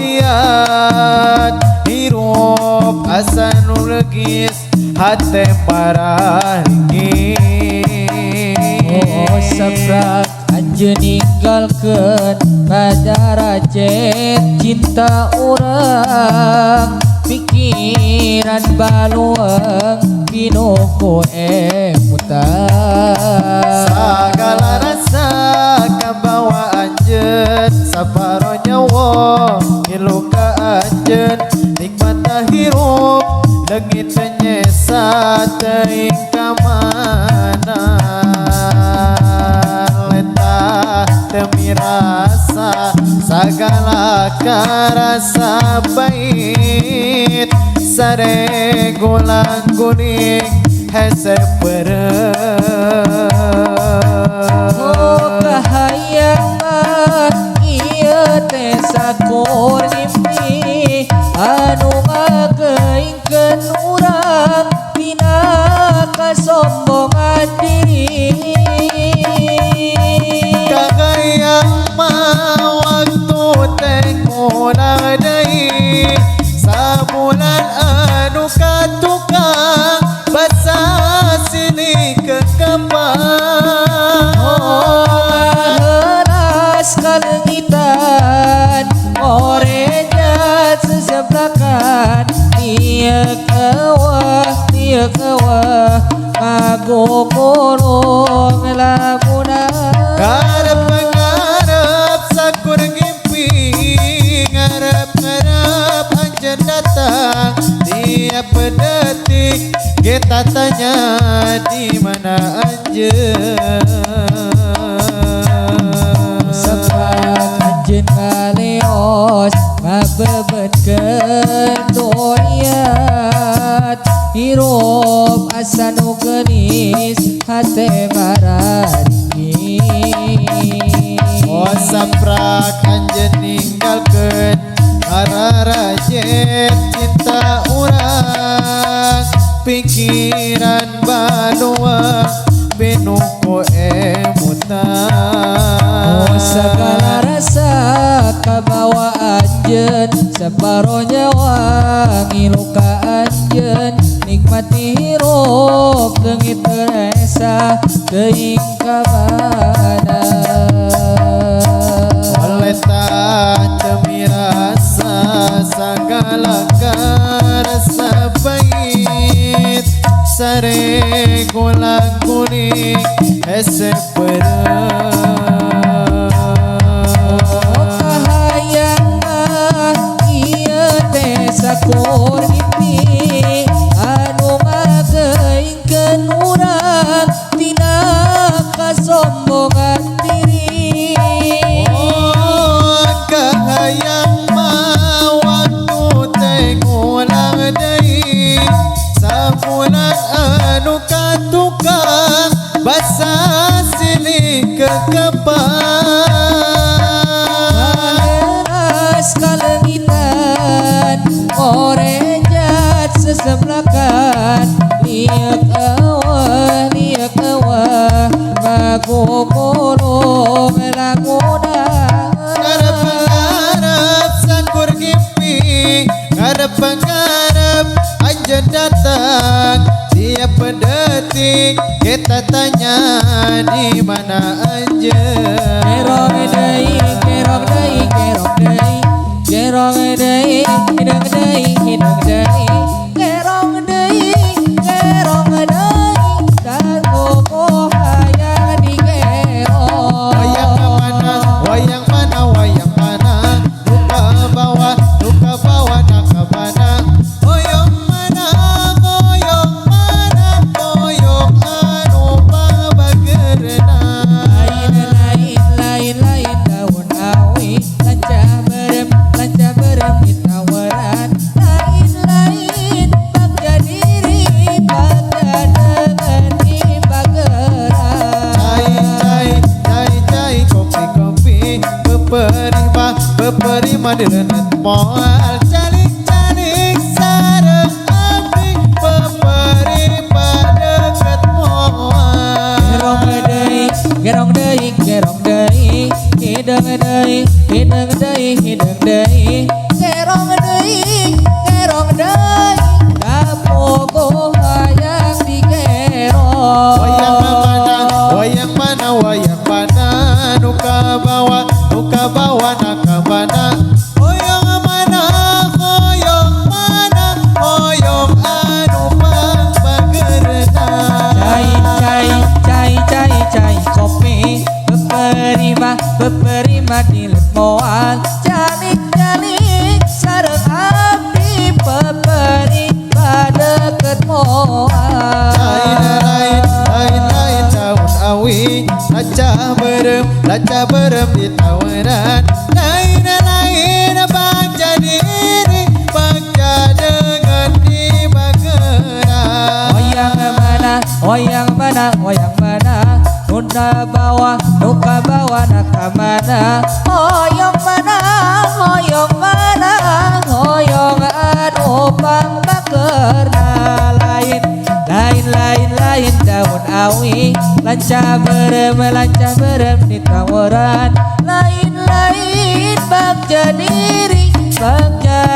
kendurian hirup asa nu leugis hate parahingin. Oh sabrak anjeun ninggalkeun padarajat cinta urang pikiran baluang pinuku emutang Sagala rasa kabawa anjeun saparo nyawa ngilu ka anjeun nikmatna hirup leungit nyesa teuing ka mana leta teu mirasa sagala karasa bait sare gulang kuning hese peureum. oh kahayangan ieu teh sakur mimpi anu ngageingkeun urang dina kasombongan diri Kakayang mah waktu teh ngulang deui sabulan anu katukang basa sini kekepang. Heras kalengitan orenya seseblakan tiek eueuh ngagokolong laguna Ngarep-ngarep sakur ngimpi ngarep-ngarep anjeun datang tiap detik kita tanya di mana anjeun. Sabrak anjeun ngaleos ngabebetkeun doyat hirup asa nu geunis hate maradingin. Oh saprak anjeun ninggalkeun ararajet cinta urang pikiran balua pinuku emutang. Oh segala rasa kabawa anjeun saparo nyawa ngilu ka anjeun nikmati hirup leungit teresa teuing ka mana Oleh tak temirasa sagala karasa bait sare gulang kuning hese peureum. kahayangan ieu teh sakur mimpi anu ngageingkeun urang tina kasombongan diri Oh kahayang mah waktu teh ngulang deui sabulan anu katukang basa silih kekepang. Heras kalengitan orenya seseblakan liek eueuh ngagokolong laguna Ngarep-ngarep sakur ngimpi ngarep-ngarep anjeun datang tiap detik kita tanya di mana anjeun. kerong deui kerong deui kerong deui kerong deui hidung deui hidung deui kerong deui kerong deui kanggo hayang di kerong Wayang mana luka bawa nak mana goyong mana goyong anu babageurna. lain daun awi lancah berem ditawaran lain bagja diri bagja dengeni bageran Cai kopi beperi mah direnet moal calik sareng abdi beperi padeket moal. gerong deui hidung deui hidung deui kerong deui dapogo hayang dikerong wayang mana nuka bawa nakabana hoyong mana hoyong anu pangbagerna cai kopi beperima di lemoan jalik sareng abdi peperi deket moal lain daun awi laca berem di tawanan lain baca diri baca dengan di bageran Hoyang mana nuka bawa nakamana hoyong anu pangbakerna lain daun awi lanca berem di tawaran lain bagja diri bagja